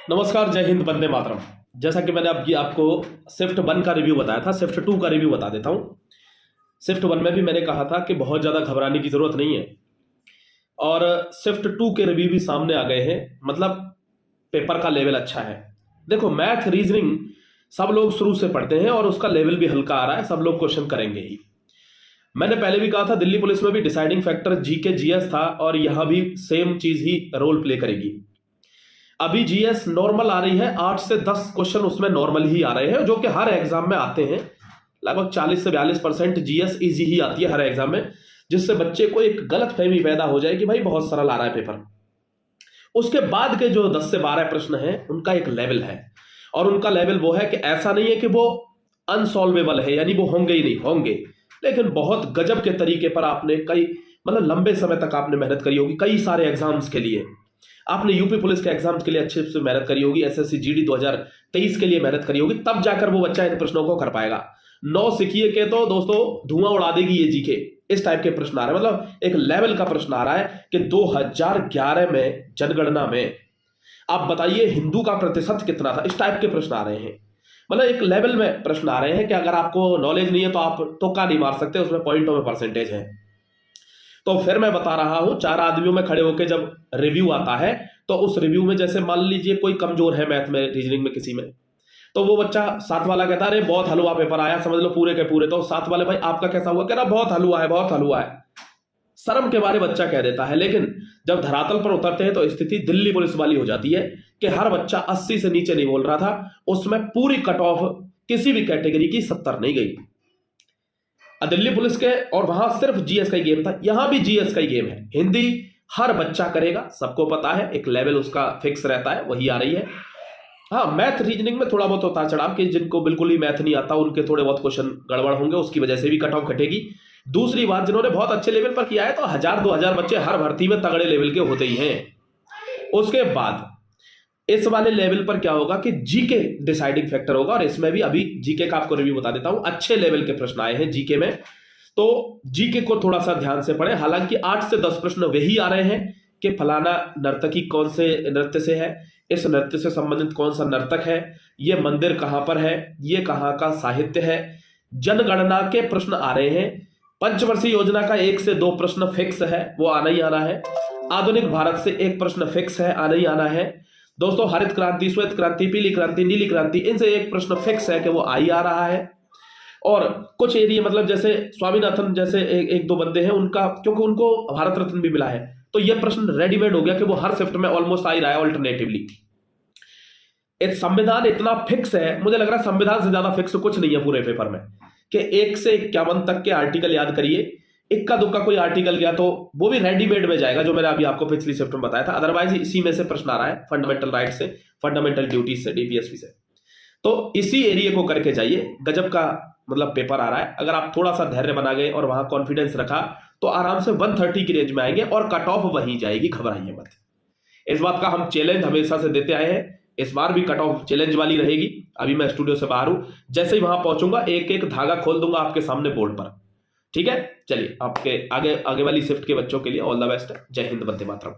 नमस्कार, जय हिंद, वंदे मातरम। जैसा कि मैंने आपको शिफ्ट 1 का रिव्यू बताया था, शिफ्ट 2 का रिव्यू बता देता हूं। शिफ्ट 1 में भी मैंने कहा था कि बहुत ज़्यादा घबराने की ज़रूरत नहीं है, और शिफ्ट 2 के रिव्यू भी सामने आ गए हैं। मतलब पेपर का लेवल अच्छा है। देखो, मैथ रीजनिंग सब लोग शुरू से पढ़ते हैं और उसका लेवल भी हल्का आ रहा है, सब लोग क्वेश्चन करेंगे ही। मैंने पहले भी कहा था, दिल्ली पुलिस में भी डिसाइडिंग फैक्टर जीके जीएस था, और यहां भी सेम चीज ही रोल प्ले करेगी। अभी जीएस नॉर्मल आ रही है, 8 से 10 क्वेश्चन उसमें नॉर्मल ही आ रहे हैं, जो कि हर एग्जाम में आते हैं। लगभग 40 से 42% जीएस इजी ही आती है हर एग्जाम में, जिससे बच्चे को एक गलत फहमी पैदा हो जाए कि भाई बहुत सरल आ रहा है पेपर। उसके बाद के जो 10 से 12 प्रश्न हैं, उनका एक लेवल है, और उनका लेवल वो है कि ऐसा नहीं है कि वो अनसॉल्वेबल है, यानी वो होंगे ही नहीं, होंगे, लेकिन बहुत गजब के तरीके पर आपने कई मतलब लंबे समय तक आपने मेहनत करी होगी कई सारे एग्जाम्स के लिए। आपने यूपी पुलिस के एग्जाम्स के लिए अच्छे से मेहनत करी होगी, एसएससी जीडी 2023 के लिए मेहनत करी होगी, तब जाकर वो बच्चा इन प्रश्नों को कर पाएगा। 9 सीखिए के तो दोस्तों धुआं उड़ा देगी ये जीके। इस टाइप के प्रश्न आ रहे हैं, मतलब एक लेवल का प्रश्न आ रहा है कि 2011 में जनगणना में आप बताइए हिंदू का प्रतिशत कितना था। इस टाइप के प्रश्न आ रहे हैं, मतलब एक लेवल में प्रश्न आ रहे हैं कि अगर आपको नॉलेज नहीं है तो आप तुक्का नहीं मार सकते, उसमें पॉइंटों में परसेंटेज है। तो फिर मैं बता रहा हूं, 4 आदमियों में खड़े होकर जब रिव्यू आता है, तो उस रिव्यू में जैसे मान लीजिए कोई कमजोर है मैथ में, रीजनिंग में किसी में, तो वो बच्चा साथ वाला कहता है अरे बहुत हलवा पेपर आया, समझ लो पूरे के पूरे। तो साथ वाले भाई आपका कैसा हुआ, कह रहा बहुत हलवा है, बहुत हलवा है। शर्म के बारे बच्चा कह देता है, लेकिन जब धरातल पर उतरते हैं तो स्थिति दिल्ली पुलिस वाली हो जाती है कि हर बच्चा 80 से नीचे नहीं बोल रहा था, उसमें पूरी कट ऑफ किसी भी कैटेगरी की 70 नहीं गई दिल्ली पुलिस के। और वहां सिर्फ जीएस का ही गेम था, यहां भी जीएस का ही गेम है। हिंदी हर बच्चा करेगा, सबको पता है, एक लेवल उसका फिक्स रहता है, वही आ रही है। हाँ, मैथ रीजनिंग में थोड़ा बहुत उतार चढ़ाव, कि जिनको बिल्कुल ही मैथ नहीं आता उनके थोड़े बहुत क्वेश्चन गड़बड़ होंगे, उसकी वजह से भी कट ऑफ घटेगी। दूसरी बात, जिन्होंने बहुत अच्छे लेवल पर किया है तो 1000-2000 बच्चे हर भर्ती में तगड़े लेवल के होते ही हैं। उसके बाद इस वाले लेवल पर क्या होगा कि जीके डिसाइडिंग फैक्टर होगा, और इसमें भी अभी जीके का आपको रिव्यू बता देता हूं। अच्छे लेवल के प्रश्न आए हैं जीके में, तो जीके को थोड़ा सा ध्यान से पढ़ें। हालांकि 8 से 10 प्रश्न वही आ रहे हैं कि फलाना नर्तकी कौन से नृत्य से है, इस नृत्य से संबंधित कौन सा नर्तक है, ये मंदिर कहां पर है, ये कहां का साहित्य है। जनगणना के प्रश्न आ रहे हैं। पंचवर्षीय योजना का 1 से 2 प्रश्न फिक्स है, वो आना ही आना है। आधुनिक भारत से 1 प्रश्न फिक्स है, आना ही आना है। दोस्तों, हरित क्रांति, श्वेत क्रांति, पीली क्रांति, नीली क्रांति, इनसे 1 प्रश्न फिक्स है कि वो आ ही आ रहा है। और कुछ एरिया, मतलब जैसे स्वामीनाथन जैसे एक दो बंदे हैं, उनका क्योंकि उनको भारत रत्न भी मिला है, तो यह प्रश्न रेडीमेड हो गया कि वो हर शिफ्ट में ऑलमोस्ट आ ही रहा है ऑल्टरनेटिवली। संविधान इतना फिक्स है, मुझे लग रहा है संविधान से ज्यादा फिक्स कुछ नहीं है पूरे पेपर में, कि 1 से 51 तक के आर्टिकल याद करिए। इक्का दुक्का कोई आर्टिकल गया तो वो भी रेडीमेड में जाएगा, जो मैंने अभी आपको पिछली शिफ्ट में बताया था। अदरवाइज इसी में से प्रश्न आ रहा है, फंडामेंटल राइट से, फंडामेंटल ड्यूटीज से, डीपीएसपी से। तो इसी एरिया को करके जाइए, गजब का मतलब पेपर आ रहा है। अगर आप थोड़ा सा धैर्य बना गए और वहां कॉन्फिडेंस रखा तो आराम से 130 की रेंज में आएंगे, और कट ऑफ वहीं जाएगी, घबराइए मत। इस बात का हम चैलेंज हमेशा से देते आए हैं, इस बार भी कट ऑफ चैलेंज वाली रहेगी। अभी मैं स्टूडियो से बाहर हूं, जैसे ही वहां पहुंचूंगा एक एक धागा खोल दूंगा आपके सामने बोर्ड पर। ठीक है, चलिए, आपके आगे वाली शिफ्ट के बच्चों के लिए ऑल द बेस्ट। जय हिंद, वंदे मातरम।